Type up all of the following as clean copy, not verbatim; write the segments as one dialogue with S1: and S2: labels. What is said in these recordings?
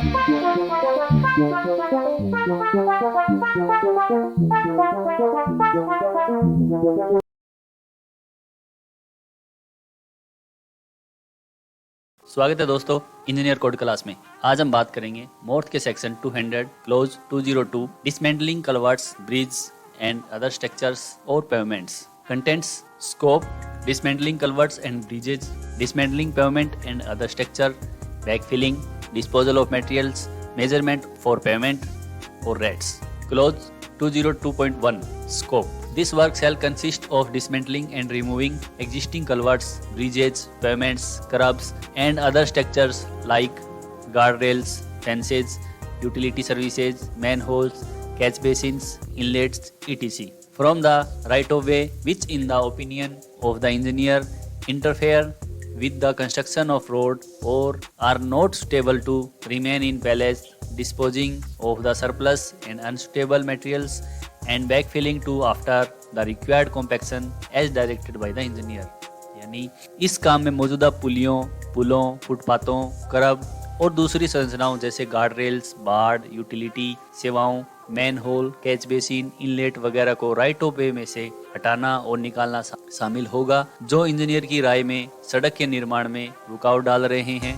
S1: स्वागत है दोस्तों इंजीनियर कोड क्लास में। आज हम बात करेंगे मोर्थ के section 200 clause 202 dismantling culverts bridge and other structures और pavements. Contents scope dismantling culverts and bridges, dismantling pavement and other structure, backfilling, disposal of materials, measurement for payment और rates. Clause 202.1 Scope. This work shall consist of dismantling and removing existing culverts, bridges, pavements, curbs and other structures like guardrails, fences, utility services, manholes, catch basins, inlets, etc. from the right of way which in the opinion of the engineer interfere with the construction of road or are not suitable to remain in place, disposing of the surplus and unsuitable materials and backfilling to after the required compaction as directed by the engineer। यानी इस काम में मौजूदा पुलों, फुटपाथों, करब और दूसरी संरचनाओं जैसे गार्ड रेल्स, बाड़, यूटिलिटी सेवाओं, manhole, catch basin, inlet वगैरह को राइट ऑफ वे में से हटाना और निकालना शामिल होगा जो इंजीनियर की राय में सड़क के निर्माण में रुकावट डाल रहे हैं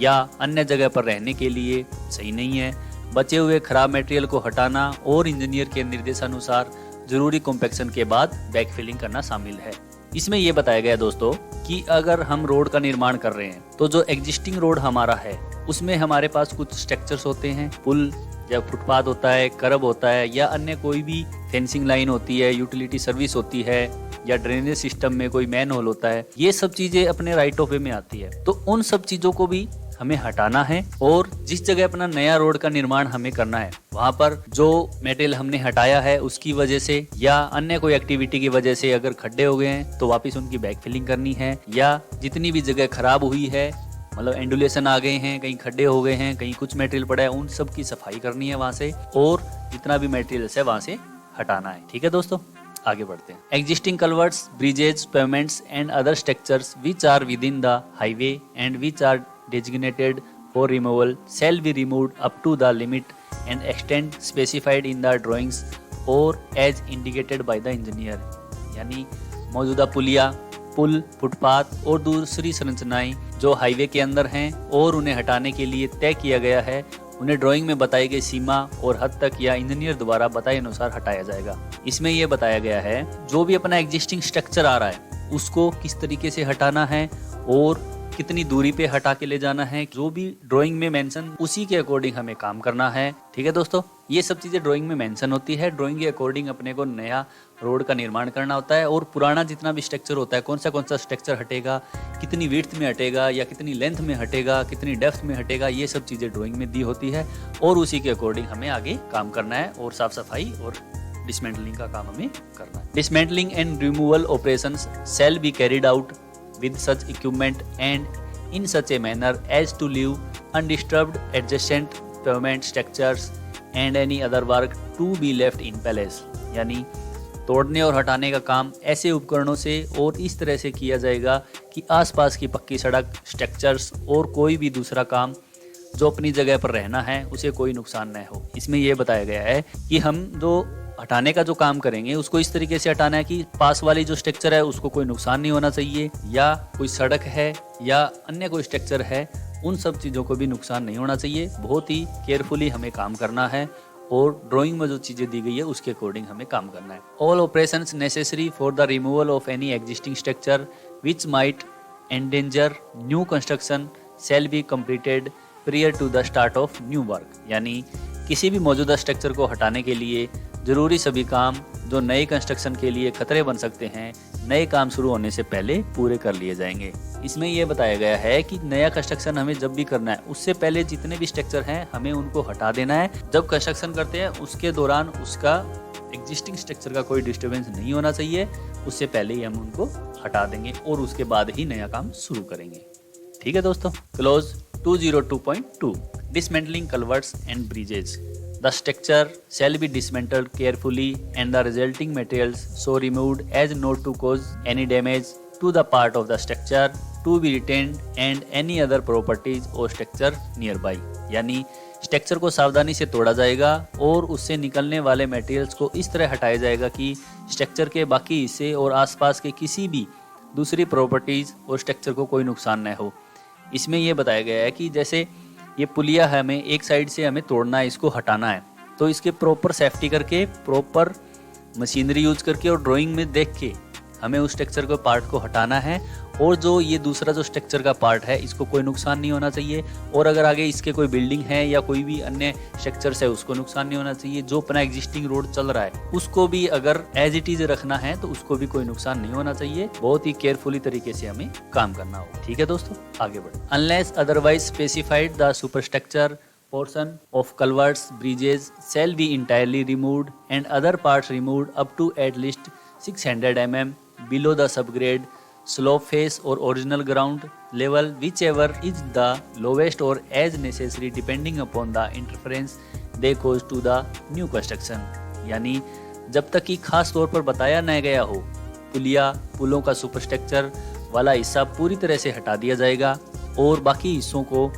S1: या अन्य जगह पर रहने के लिए सही नहीं है। बचे हुए खराब मटेरियल को हटाना और इंजीनियर के निर्देशानुसार जरूरी कॉम्पैक्शन के बाद बैकफिलिंग करना शामिल है। इसमें यह बताया गया दोस्तों कि अगर हम रोड का निर्माण कर रहे हैं तो जो एग्जिस्टिंग रोड हमारा है उसमें हमारे पास कुछ स्ट्रक्चर्स होते हैं, पुल या फुटपाथ होता है, करब होता है या अन्य कोई भी फेंसिंग लाइन होती है, यूटिलिटी सर्विस होती है या ड्रेनेज सिस्टम में कोई मैन होल होता है। ये सब चीजें अपने राइट ऑफ वे में आती है, तो उन सब चीजों को भी हमें हटाना है और जिस जगह अपना नया रोड का निर्माण हमें करना है वहां पर जो मटेरियल हमने हटाया है उसकी वजह से या अन्य कोई एक्टिविटी की वजह से अगर खड्डे हो गए हैं तो वापस उनकी बैकफिलिंग करनी है, या जितनी भी जगह खराब हुई है मतलब एंडुलेशन आ गए हैं, कहीं खड्डे हो गए हैं, कहीं कुछ मटेरियल पड़ा है, उन सब की सफाई करनी है वहां से और जितना भी मटेरियल है वहां से हटाना है। ठीक है दोस्तों, आगे बढ़ते हैं। Existing culverts, bridges, pavements and other structures which are within the highway and which are designated for removal shall be removed up to the limit and extent specified in the drawings or as indicated by the engineer। यानी मौजूदा पुल, footpath और दूसरी संरचनाएं जो highway के अंदर हैं और उन्हें हटाने के लिए तय किया गया है उन्हें ड्राइंग में बताई गई सीमा और हद तक या इंजीनियर द्वारा बताए अनुसार हटाया जाएगा। इसमें यह बताया गया है जो भी अपना एग्जिस्टिंग स्ट्रक्चर आ रहा है उसको किस तरीके से हटाना है और कितनी दूरी पे हटा के ले जाना है, जो भी ड्राइंग में मेंशन उसी के अकॉर्डिंग हमें काम करना है। ठीक है दोस्तों, ये सब चीजें ड्राइंग में मेंशन होती है। ड्राइंग के अकॉर्डिंग अपने को नया रोड का निर्माण करना होता है और पुराना जितना भी स्ट्रक्चर होता है कौन सा स्ट्रक्चर हटेगा, कितनी विड्थ में हटेगा या कितनी लेंथ में हटेगा, कितनी डेप्थ में हटेगा, ये सब चीजें ड्राइंग में दी होती है और उसी के अकॉर्डिंग हमें आगे काम करना है और साफ सफाई और डिसमेंटलिंग का काम हमें करना है। Dismantling and removal operations shall be carried out with such equipment and in such a manner as to leave undisturbed adjacent pavement structures and any other work to be left in place। यानी तोड़ने और हटाने का काम ऐसे उपकरणों से और इस तरह से किया जाएगा कि आसपास की पक्की सड़क, स्ट्रक्चर्स और कोई भी दूसरा काम जो अपनी जगह पर रहना है उसे कोई नुकसान न हो। इसमें यह बताया गया है कि हम जो हटाने का जो काम करेंगे उसको इस तरीके से हटाना है कि पास वाली जो स्ट्रक्चर है उसको कोई नुकसान नहीं होना चाहिए, या कोई सड़क है या अन्य कोई स्ट्रक्चर है उन सब चीज़ों को भी नुकसान नहीं होना चाहिए। बहुत ही केयरफुली हमें काम करना है और ड्राइंग में जो चीज़ें दी गई है उसके अकॉर्डिंग हमें काम करना है। All operations necessary for the removal of any existing structure which might endanger new construction shall be completed prior to the start of new work. यानी किसी भी मौजूदा स्ट्रक्चर को हटाने के लिए जरूरी सभी काम जो नए कंस्ट्रक्शन के लिए खतरे बन सकते हैं नए काम शुरू होने से पहले पूरे कर लिए जाएंगे। इसमें यह बताया गया है कि नया कंस्ट्रक्शन हमें जब भी करना है उससे पहले जितने भी स्ट्रक्चर हैं हमें उनको हटा देना है। जब कंस्ट्रक्शन करते हैं उसके दौरान उसका एग्जिस्टिंग स्ट्रक्चर का कोई डिस्टर्बेंस नहीं होना चाहिए, उससे पहले ही हम उनको हटा देंगे और उसके बाद ही नया काम शुरू करेंगे। ठीक है दोस्तों, close 202.2 Dismantling culverts and bridges। The structure shall be dismantled carefully and the resulting materials so removed as not to cause any damage to the part of the structure to be retained and any other properties or structure nearby। यानी structure को सावधानी से तोड़ा जाएगा और उससे निकलने वाले मटेरियल्स को इस तरह हटाया जाएगा कि स्ट्रक्चर के बाकी हिस्से और आसपास के किसी भी दूसरी प्रॉपर्टीज़ और स्ट्रक्चर को कोई नुकसान न हो। इसमें यह बताया गया है कि जैसे ये पुलिया है, हमें एक साइड से हमें तोड़ना है, इसको हटाना है, तो इसके प्रॉपर सेफ्टी करके, प्रॉपर मशीनरी यूज करके और ड्राइंग में देख के हमें उस स्ट्रक्चर को पार्ट को हटाना है। और जो ये दूसरा जो स्ट्रक्चर का पार्ट है, इसको कोई नुकसान नहीं होना चाहिए। और अगर आगे इसके कोई बिल्डिंग है या कोई भी अन्य स्ट्रक्चर्स है, उसको नुकसान नहीं होना चाहिए। जो अपना एग्जिस्टिंग रोड चल रहा है उसको भी अगर एज इट इज रखना है तो उसको भी कोई नुकसान नहीं होना चाहिए। बहुत ही केयरफुली तरीके से हमें काम करना होगा। ठीक है दोस्तों, आगे बढ़े। Unless otherwise specified the superstructure portion of culverts bridges shall be entirely removed and other parts removed up to at least 600 mm below the subgrade slope face or original ground level, whichever is the lowest or as necessary depending upon the interference they cause to the new construction। यानी जब तक कि खास तौर पर बताया न गया हो, पुलिया पुलों का सुपरस्ट्रक्चर वाला हिस्सा पूरी तरह से हटा दिया जाएगा और बाकी हिस्सों को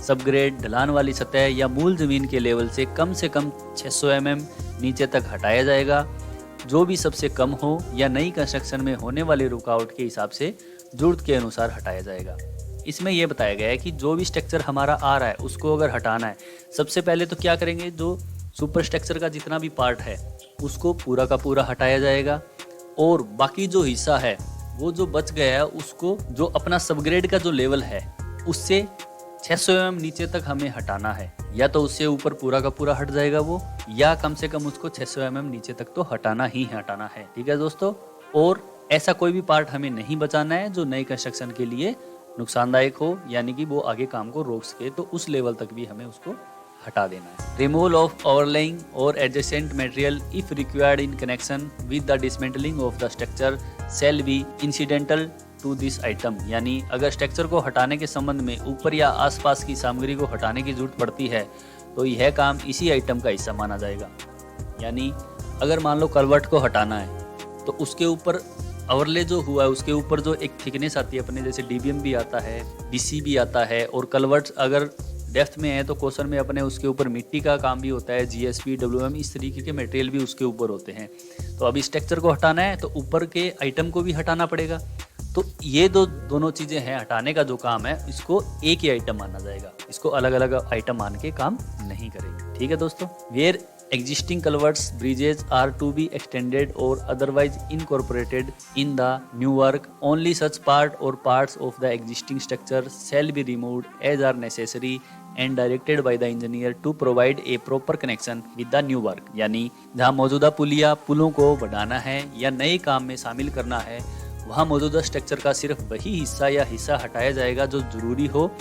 S1: सबग्रेड ढलान वाली सतह या मूल जमीन के लेवल से कम 600 mm नीचे तक हटाया जाएगा, जो भी सबसे कम हो या नई कंस्ट्रक्शन में होने वाली रुकावट के हिसाब से जरूरत के अनुसार हटाया जाएगा। इसमें यह बताया गया है कि जो भी स्ट्रक्चर हमारा आ रहा है उसको अगर हटाना है, सबसे पहले तो क्या करेंगे, जो सुपर स्ट्रक्चर का जितना भी पार्ट है उसको पूरा का पूरा हटाया जाएगा और बाकी जो हिस्सा है वो जो बच गया है उसको, जो अपना सबग्रेड का जो लेवल है उससे 600 mm नीचे तक हमें हटाना है। या तो उससे ऊपर पूरा का पूरा हट जाएगा वो, या कम से कम उसको 600 mm नीचे तक तो हटाना ही हटाना है। ठीक है दोस्तों, और ऐसा कोई भी पार्ट हमें नहीं बचाना है जो नई कंस्ट्रक्शन के लिए नुकसानदायक हो, यानी कि वो आगे काम को रोक सके, तो उस लेवल तक भी हमें उसको हटा देना है। रिमूवल ऑफ ओवरलेइंग और adjacent material if required in connection with the dismantling of the structure shall be incidental to this item. यानी अगर स्ट्रक्चर को हटाने के संबंध में ऊपर या आसपास की सामग्री को हटाने की जरूरत पड़ती है तो यह काम इसी आइटम का हिस्सा माना जाएगा। यानी अगर मान लो कलवर्ट को हटाना है तो उसके ऊपर ओवरले जो हुआ है उसके ऊपर जो एक थिकनेस आती है अपने, जैसे डीबीएम भी आता है, डीसी भी आता है, और कलवर्ट अगर डेप्थ में है तो क्वेश्चन में अपने उसके ऊपर मिट्टी का काम भी होता है, जीएसपी, डब्ल्यूएम, इस तरीके के मटेरियल भी उसके ऊपर होते हैं। तो अभी स्ट्रक्चर को हटाना है तो ऊपर के आइटम को भी हटाना पड़ेगा। तो ये दोनों चीजें हैं, हटाने का जो काम है इसको एक ही आइटम माना जाएगा, इसको अलग अलग आइटम मान के काम नहीं करेंगे। ठीक है दोस्तों, where existing culverts bridges are to be extended or otherwise incorporated in the new work, only such part or parts of the existing structure shall be removed as are necessary and directed by the engineer to provide a proper connection with the new work। यानी जहाँ मौजूदा पुलिया पुलों को बढ़ाना है या नए काम में शामिल करना है, वहाँ मौजूदा स्ट्रक्चर का सिर्फ वही हिस्सा हटाया जाएगा जो जरूरी हो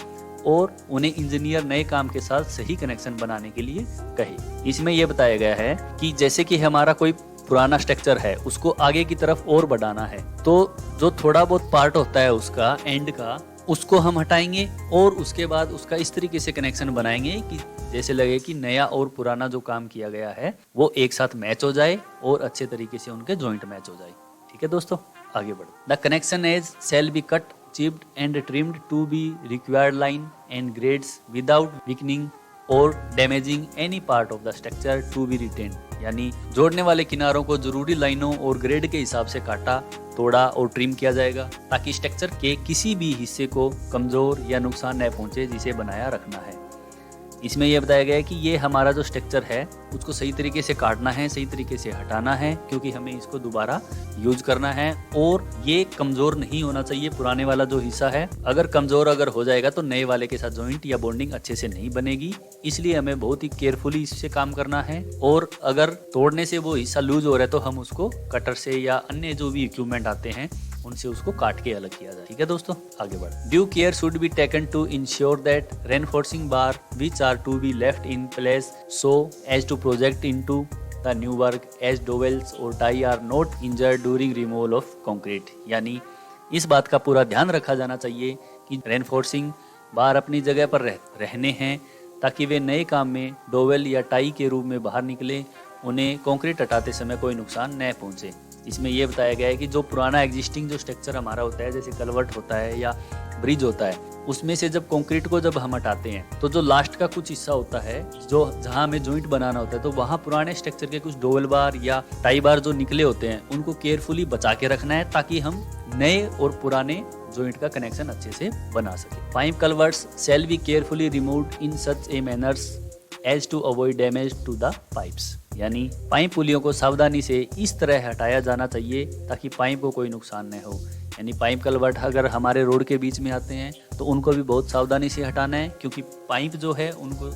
S1: और उन्हें इंजीनियर नए काम के साथ सही कनेक्शन बनाने के लिए कहे। इसमें यह बताया गया है कि जैसे कि हमारा कोई पुराना स्ट्रक्चर है उसको आगे की तरफ और बढ़ाना है, तो जो थोड़ा बहुत पार्ट होता है उसका एंड का, उसको हम हटाएंगे और उसके बाद उसका इस तरीके से कनेक्शन बनाएंगे कि जैसे लगे कि नया और पुराना जो काम किया गया है वो एक साथ मैच हो जाए और अच्छे तरीके से उनके जॉइंट मैच हो जाए। ठीक है दोस्तों, आगे बढ़ो। The connection edge shall be cut, chipped and trimmed to be required line and grades without weakening or damaging any part of the structure to be retained। यानी जोड़ने वाले किनारों को जरूरी लाइनों और ग्रेड के हिसाब से काटा, तोड़ा और ट्रिम किया जाएगा ताकि स्ट्रक्चर के किसी भी हिस्से को कमजोर या नुकसान न पहुंचे जिसे बनाया रखना है। इसमें यह बताया गया है कि ये हमारा जो स्ट्रक्चर है उसको सही तरीके से काटना है, सही तरीके से हटाना है, क्योंकि हमें इसको दोबारा यूज करना है और ये कमजोर नहीं होना चाहिए। पुराने वाला जो हिस्सा है अगर कमजोर हो जाएगा तो नए वाले के साथ जॉइंट या बॉन्डिंग अच्छे से नहीं बनेगी, इसलिए हमें बहुत ही केयरफुली इससे काम करना है। और अगर तोड़ने से वो हिस्सा लूज हो रहा है तो हम उसको कटर से या अन्य जो भी इक्विपमेंट आते हैं उनसे उसको काट के अलग किया जाए। ठीक है दोस्तों, आगे बढ़। Due care should be taken to ensure that reinforcing bar which are to be left in place so as to project into the new work as dowels और tie are not injured during removal of concrete. यानी इस बात का पूरा ध्यान रखा जाना चाहिए कि रेनफोर्सिंग बार अपनी जगह पर रहने हैं ताकि वे नए काम में डोवेल या टाई के रूप में बाहर निकले, उन्हें कंक्रीट हटाते समय कोई नुकसान न पहुंचे। इसमें यह बताया गया है कि जो पुराना एग्जिस्टिंग जो स्ट्रक्चर हमारा होता है, जैसे कलवर्ट होता है या ब्रिज होता है उसमें से जब कंक्रीट को जब हम हटाते हैं तो जो लास्ट का कुछ हिस्सा होता है जो जहां हमें जॉइंट बनाना होता है, तो वहां पुराने स्ट्रक्चर के कुछ डोवेल बार या टाई बार जो निकले होते हैं उनको केयरफुली बचा के रखना है ताकि हम नए और पुराने जॉइंट का कनेक्शन अच्छे से बना सके। Pipe culverts shall be carefully removed in such a manners as to avoid damage to the pipes, यानी पाइप पुलियों को सावधानी से इस तरह हटाया जाना चाहिए ताकि पाइप को कोई नुकसान न हो। यानी पाइप कल्वर्ट अगर हमारे रोड के बीच में आते हैं तो उनको भी बहुत सावधानी से हटाना है, क्योंकि पाइप जो है उनको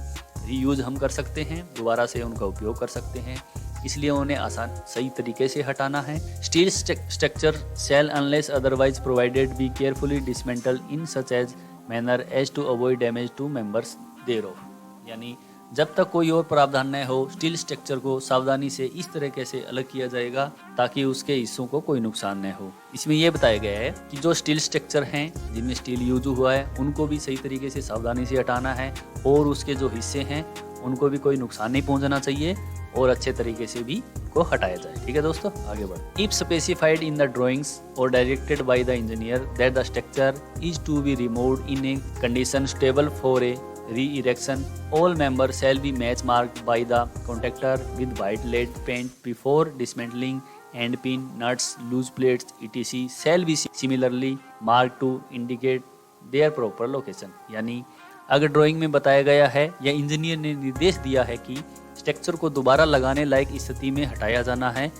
S1: रीयूज हम कर सकते हैं, दोबारा से उनका उपयोग कर सकते हैं, इसलिए उन्हें आसान सही तरीके से हटाना है। Steel structure shall unless otherwise provided be carefully dismantle in such as manner as to avoid damage to members thereof, यानी जब तक कोई और प्रावधान न हो स्टील स्ट्रक्चर को सावधानी से इस तरीके से अलग किया जाएगा ताकि उसके हिस्सों को कोई नुकसान न हो। इसमें यह बताया गया है कि जो स्टील स्ट्रक्चर हैं जिनमें स्टील यूज हुआ है उनको भी सही तरीके से सावधानी से हटाना है और उसके जो हिस्से हैं उनको भी कोई नुकसान नहीं पहुंचना चाहिए और अच्छे तरीके से भी को हटाया जाए। ठीक है दोस्तों, आगे बढ़। If specified in the drawings और directed by the engineer that the structure is to be removed in a condition stable for a re-erection, all members shall be match marked by the contractor with white lead paint before dismantling, and pin, nuts, loose plates, etc. shall be similarly marked to indicate their proper location। यानी अगर drawing में बताया गया है या engineer ने निर्देश दिया है कि स्ट्रक्चर को दोबारा लगाने लायक स्थिति में हटाया जाना है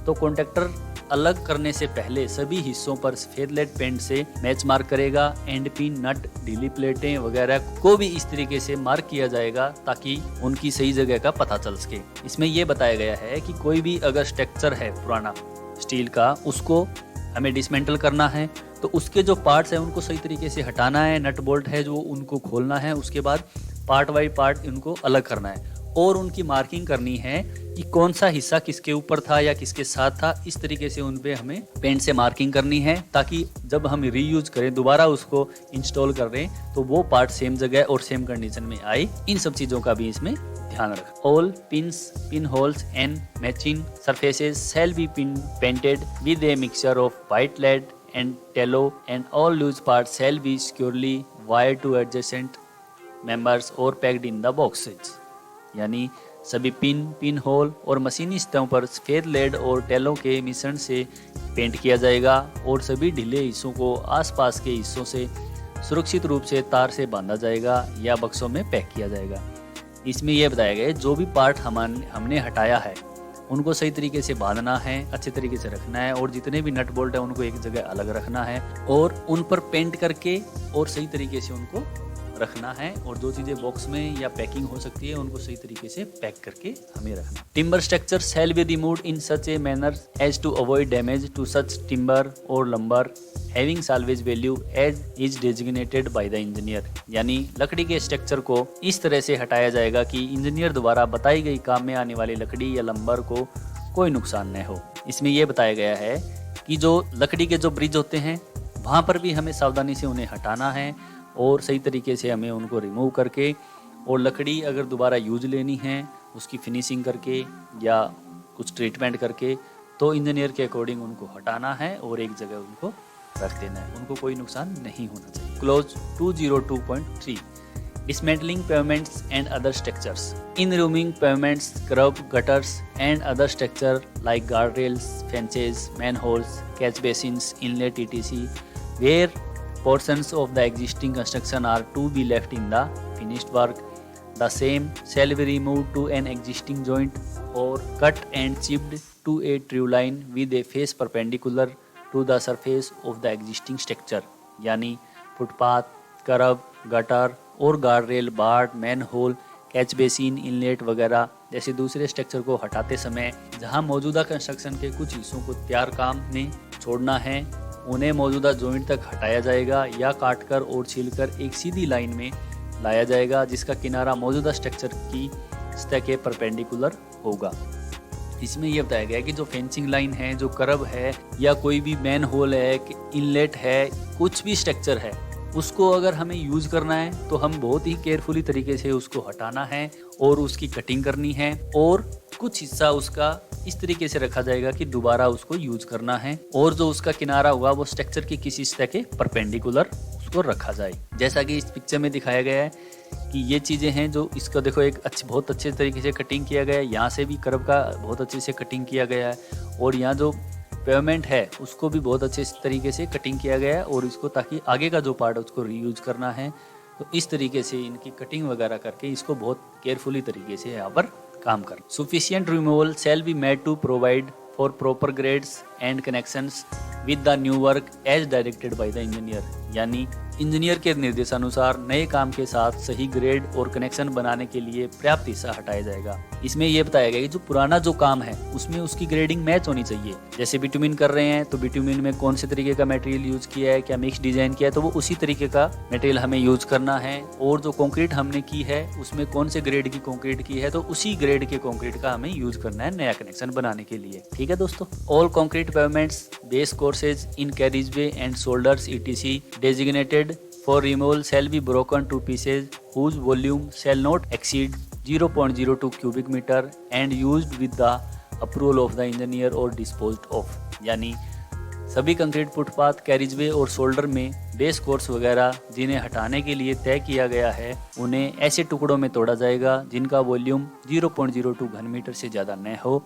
S1: तो कॉन्ट्रैक्टर अलग करने से पहले सभी हिस्सों पर सफेद लेड पेंट से मैच मार्क करेगा। एंड पिन, नट, ढीली प्लेटें वगैरह को भी इस तरीके से मार्क किया जाएगा ताकि उनकी सही जगह का पता चल सके। इसमें यह बताया गया है कि कोई भी अगर स्ट्रक्चर है पुराना स्टील का उसको हमें डिसमेंटल करना है तो उसके जो पार्ट्स हैं उनको सही तरीके से हटाना है, नट बोल्ट है जो उनको खोलना है, उसके बाद पार्ट बाई पार्ट उनको अलग करना है और उनकी मार्किंग करनी है कि कौन सा हिस्सा किसके ऊपर था या किसके साथ था। इस तरीके से उन पे हमें पेंट से मार्किंग करनी है ताकि जब हम रीयूज करें दोबारा उसको इंस्टॉल कर रहे हैं तो वो पार्ट सेम जगह और सेम कंडीशन में आए। इन सब चीजों का भी इसमें ध्यान रखें। All pins, pin holes and matching surfaces shall be painted with a mixture of white lead and tallow and all loose part shall be securely wired to adjacent members और पैक्ड इन द बॉक्सेज। यानी सभी pin hole और मशीनी सतहों पर सफेद lead और टेलों के मिश्रण से पेंट किया जाएगा और सभी ढीले हिस्सों को आसपास के हिस्सों से सुरक्षित रूप से तार से बांधा जाएगा या बक्सों में पैक किया जाएगा। इसमें यह बताया गया है जो भी पार्ट हमने हटाया है उनको सही तरीके से बांधना है, अच्छे तरीके से रखना है और जितने भी नट बोल्ट है उनको एक जगह अलग रखना है और उन पर पेंट करके और सही तरीके से उनको रखना है और जो चीजें बॉक्स में या पैकिंग हो सकती है उनको सही तरीके से पैक करके हमें रखना। Timber structure shall be removed in such a manner as to avoid damage to such timber और lumber having salvage value as is designated by the engineer. यानी लकड़ी के स्ट्रक्चर को इस तरह से हटाया जाएगा कि इंजीनियर द्वारा बताई गई काम में आने वाली लकड़ी या लंबर को कोई नुकसान न हो। इसमें यह बताया गया है कि जो लकड़ी के जो ब्रिज होते हैं वहाँ पर भी हमें सावधानी से उन्हें हटाना है और सही तरीके से हमें उनको रिमूव करके और लकड़ी अगर दोबारा यूज लेनी है उसकी फिनिशिंग करके या कुछ ट्रीटमेंट करके तो इंजीनियर के अकॉर्डिंग उनको हटाना है और एक जगह उनको रख देना है, उनको कोई नुकसान नहीं होना चाहिए। Close 202.3 Dismantling pavements and other structures. In removing pavements, curb, gutters and other structure like guardrails, fences, manholes, catch basins, inlet etc. where portions of the existing construction are to be left in the finished work, the same shall be removed to an existing joint or cut and chipped to a true line with a face perpendicular to the surface of the existing structure। यानी footpath, kerb, gutter और guardrail, बार्ड, manhole, catch basin, inlet वगैरह जैसे दूसरे structure को हटाते समय जहां मौजूदा कंस्ट्रक्शन के कुछ हिस्सों को तैयार काम में छोड़ना है उन्हें मौजूदा जॉइंट तक हटाया जाएगा या काटकर और छीलकर एक सीधी लाइन में लाया जाएगा जिसका किनारा मौजूदा स्ट्रक्चर की सतह के परपेंडिकुलर होगा। इसमें यह बताया गया है कि जो फेंसिंग लाइन है, जो करब है या कोई भी मैन होल है, इनलेट है, कुछ भी स्ट्रक्चर है उसको अगर हमें यूज करना है तो हम बहुत ही केयरफुली तरीके से उसको हटाना है और उसकी कटिंग करनी है और कुछ हिस्सा उसका इस तरीके से रखा जाएगा कि दोबारा उसको यूज करना है और जो उसका किनारा होगा वो स्ट्रक्चर की किसी सतह के परपेंडिकुलर उसको रखा जाए। जैसा कि इस पिक्चर में दिखाया गया है कि ये चीज़ें हैं जो इसको देखो एक बहुत अच्छे तरीके से कटिंग किया गया है। यहाँ से भी कर्व का बहुत अच्छे से कटिंग किया गया है और यहाँ जो पेवमेंट है उसको भी बहुत अच्छे तरीके से कटिंग किया गया है और इसको ताकि आगे का जो पार्ट है उसको रीयूज करना है। तो इस तरीके से इनकी कटिंग वगैरह करके इसको बहुत केयरफुली तरीके से यहाँ पर काम कर। Sufficient removal shall be made to provide for proper grades and connections with the new work as directed by the engineer। यानी इंजीनियर के निर्देशानुसार नए काम के साथ सही ग्रेड और कनेक्शन बनाने के लिए पर्याप्त हिस्सा हटाया जाएगा। इसमें यह बताया गया कि जो पुराना जो काम है उसमें उसकी ग्रेडिंग मैच होनी चाहिए। जैसे बिटुमिन कर रहे हैं तो बिटुमिन में कौन से तरीके का मटेरियल यूज किया है, क्या मिक्स डिजाइन किया है, तो वो उसी तरीके का मटेरियल हमें यूज करना है। और जो कंक्रीट हमने की है उसमें कौन से ग्रेड की कंक्रीट की है तो उसी ग्रेड के कंक्रीट का हमें यूज करना है नया कनेक्शन बनाने के लिए। ठीक है दोस्तों। All concrete pavements, base courses in carriageway and shoulders etc designated for removal shall be broken to pieces whose volume shall not exceed 0.02 cubic meter and used with the approval of the engineer or disposed of। यानी सभी concrete footpath, carriageway और shoulder में base course वगैरह जिन्हें हटाने के लिए तय किया गया है उन्हें ऐसे टुकड़ों में तोड़ा जाएगा जिनका वॉल्यूम 0.02 घन मीटर से ज़्यादा न हो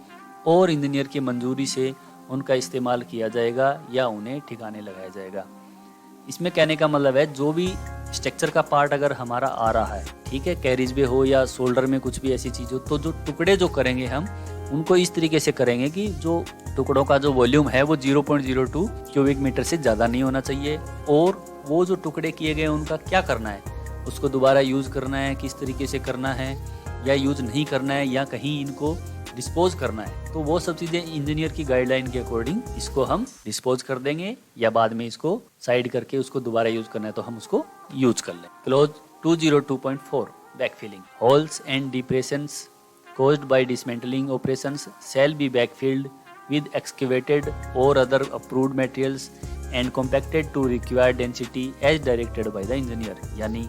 S1: और इंजीनियर की मंजूरी से उनका इस्तेमाल किया जाएगा या उन्हें ठिकाने लगाया जाएगा। इसमें कहने का मतलब है जो भी स्ट्रक्चर का पार्ट अगर हमारा आ रहा है, ठीक है, कैरिजवे हो या शोल्डर में कुछ भी ऐसी चीज़ हो, तो जो टुकड़े जो करेंगे हम उनको इस तरीके से करेंगे कि जो टुकड़ों का जो वॉल्यूम है वो 0.02 क्यूबिक मीटर से ज़्यादा नहीं होना चाहिए। और वो जो टुकड़े किए गए उनका क्या करना है, उसको दोबारा यूज़ करना है, किस तरीके से करना है या यूज़ नहीं करना है या कहीं इनको डिस्पोज करना है, तो वो सब चीज़ें इंजीनियर की गाइडलाइन के अकॉर्डिंग इसको हम डिस्पोज कर देंगे या बाद में इसको साइड करके उसको दोबारा यूज करना है तो हम उसको यूज कर लें। Close 202.4 backfilling. Holes and depressions caused by dismantling operations shall be backfilled with excavated or other approved materials and compacted to required density as directed by the engineer। यानी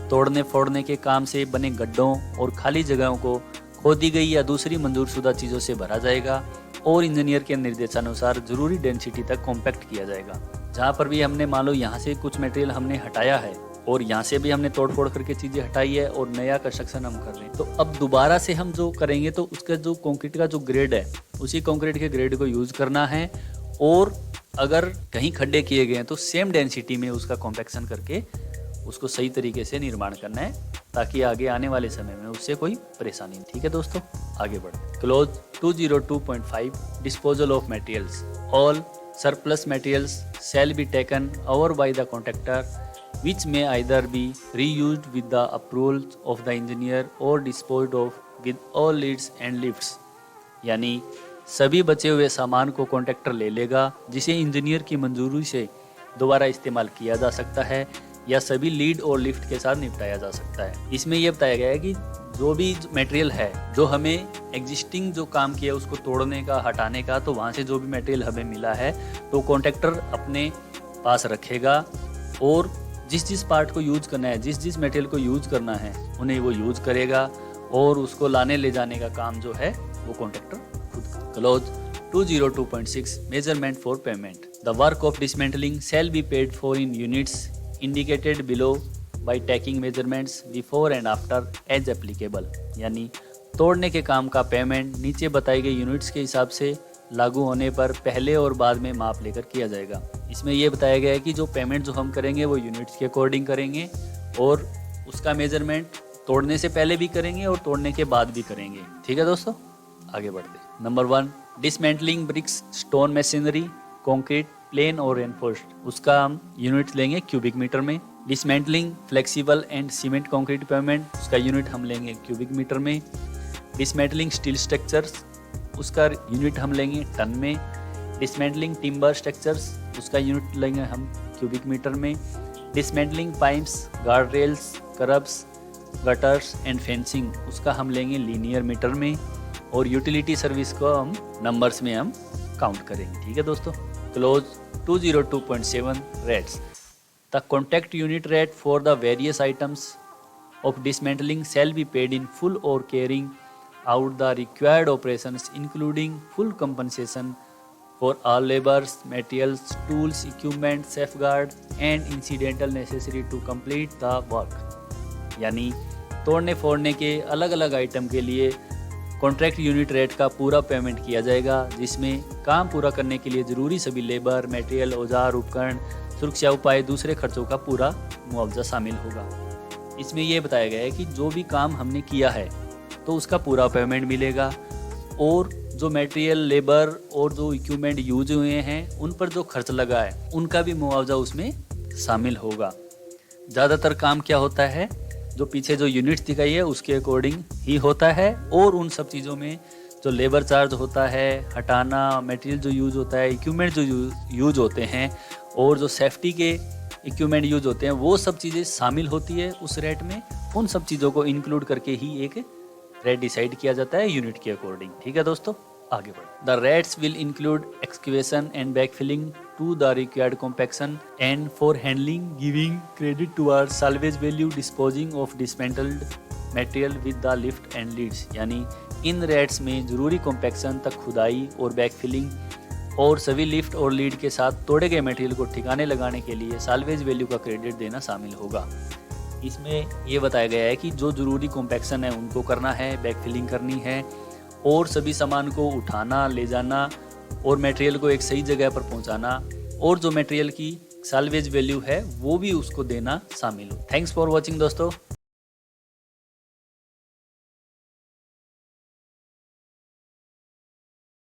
S1: तोड़ने फोड़ने के काम से बने गड्ढों और खाली जगहों को खोदी गई या दूसरी मंजूर शुदा चीज़ों से भरा जाएगा और इंजीनियर के निर्देशानुसार जरूरी डेंसिटी तक कॉम्पैक्ट किया जाएगा। जहाँ पर भी हमने मान लो यहाँ से कुछ मटेरियल हमने हटाया है और यहाँ से भी हमने तोड़ फोड़ करके चीज़ें हटाई है और नया कंस्ट्रक्शन हम कर रहे हैं, तो अब दोबारा से हम जो करेंगे तो उसका जो कंक्रीट का जो ग्रेड है उसी कंक्रीट के ग्रेड को यूज़ करना है और अगर कहीं खड्डे किए गए हैं तो सेम डेंसिटी में उसका कॉम्पैक्शन करके उसको सही तरीके से निर्माण करना है ताकि आगे आने वाले समय में उससे कोई परेशानी नहीं। ठीक है दोस्तों, आगे बढ़ते। Close 202.5 disposal of materials. All surplus materials shall be taken over by the contractor which may either be reused with the approval of the engineer or disposed of with all leads and lifts। यानी सभी बचे हुए सामान को contractor ले लेगा जिसे engineer की मंजूरी से दोबारा इस्तेमाल किया जा सकता है या सभी लीड और लिफ्ट के साथ निपटाया जा सकता है। इसमें यह बताया गया है कि जो भी मटेरियल है जो हमें एग्जिस्टिंग जो काम किया उसको तोड़ने का, हटाने का, तो वहाँ से जो भी मटेरियल हमें मिला है तो कॉन्ट्रैक्टर अपने पास रखेगा और जिस पार्ट को यूज करना है, जिस मटेरियल को यूज करना है उन्हें वो यूज करेगा और उसको लाने ले जाने का काम जो है वो कॉन्ट्रैक्टर खुद का। Clause 202.6 measurement for payment. The work of dismantling shall be paid for in units indicated below by taking measurements before and after as applicable. यानी तोड़ने के काम का पेमेंट नीचे बताई गई यूनिट्स के हिसाब से लागू होने पर पहले और बाद में माप लेकर किया जाएगा। इसमें यह बताया गया है कि जो पेमेंट जो हम करेंगे वो यूनिट्स के अकॉर्डिंग करेंगे और उसका मेजरमेंट तोड़ने से पहले भी करेंगे और तोड़ने के बाद भी करेंगे। ठीक है दोस्तों, आगे बढ़ते। Number 1, dismantling bricks, stone machinery, concrete, plain और रेनफोर्स्ड। उसका हम यूनिट लेंगे क्यूबिक मीटर में। Dismantling flexible and cement concrete payment, उसका यूनिट हम लेंगे क्यूबिक मीटर में। डिसमेंटलिंग स्टील स्ट्रक्चर्स, उसका यूनिट हम लेंगे टन में। डिसमेंटलिंग टिम्बर स्ट्रक्चर्स, उसका यूनिट लेंगे हम क्यूबिक मीटर में। Dismantling pipes, guard rails, kerbs, gutters and fencing, उसका हम लेंगे लीनियर मीटर में। और यूटिलिटी सर्विस को हम नंबर्स में हम काउंट करेंगे। ठीक है दोस्तों। Close 202.7 rates. The contact unit rate for the various items of dismantling shall be paid in full और carrying out the required operations including full compensation for all labours, materials, tools, equipment, safeguard and incidental necessary to complete the work. यानी तोड़ने फोड़ने के अलग अलग item के लिए contract unit rate का पूरा पेमेंट किया जाएगा, जिसमें काम पूरा करने के लिए ज़रूरी सभी लेबर, मटेरियल, औजार, उपकरण, सुरक्षा उपाय, दूसरे खर्चों का पूरा मुआवजा शामिल होगा। इसमें यह बताया गया है कि जो भी काम हमने किया है तो उसका पूरा पेमेंट मिलेगा, और जो मटेरियल, लेबर और जो इक्विपमेंट यूज हुए हैं उन पर जो खर्च लगा है उनका भी मुआवजा उसमें शामिल होगा। ज़्यादातर काम क्या होता है, जो पीछे जो यूनिट्स दिखाई है उसके अकॉर्डिंग ही होता है, और उन सब चीज़ों में जो लेबर चार्ज होता है, हटाना, मटेरियल जो यूज होता है, इक्विपमेंट जो यूज होते हैं, और जो सेफ्टी के इक्विपमेंट यूज होते हैं, वो सब चीज़ें शामिल होती है उस रेट में। उन सब चीज़ों को इंक्लूड करके ही एक रेट डिसाइड किया जाता है यूनिट के अकॉर्डिंग। ठीक है दोस्तों, आगे बढ़े। The rates will include excavation and backfilling to the required compaction and for handling, giving credit toward salvage value, disposing of dismantled material with the lift and leads. यानी इन रेट्स में जरूरी कॉम्पैक्शन तक खुदाई और बैकफिलिंग और सभी lift और लीड के साथ तोड़े गए मटेरियल को ठिकाने लगाने के लिए साल्वेज वैल्यू का क्रेडिट देना शामिल होगा। इसमें ये बताया गया है कि जो ज़रूरी कॉम्पैक्शन है उनको करना है, बैकफिलिंग करनी है, और सभी सामान को उठाना, ले जाना और मटेरियल को एक सही जगह पर पहुंचाना, और जो मटेरियल की साल्वेज वैल्यू है वो भी उसको देना शामिल हो। थैंक्स फॉर वॉचिंग दोस्तों।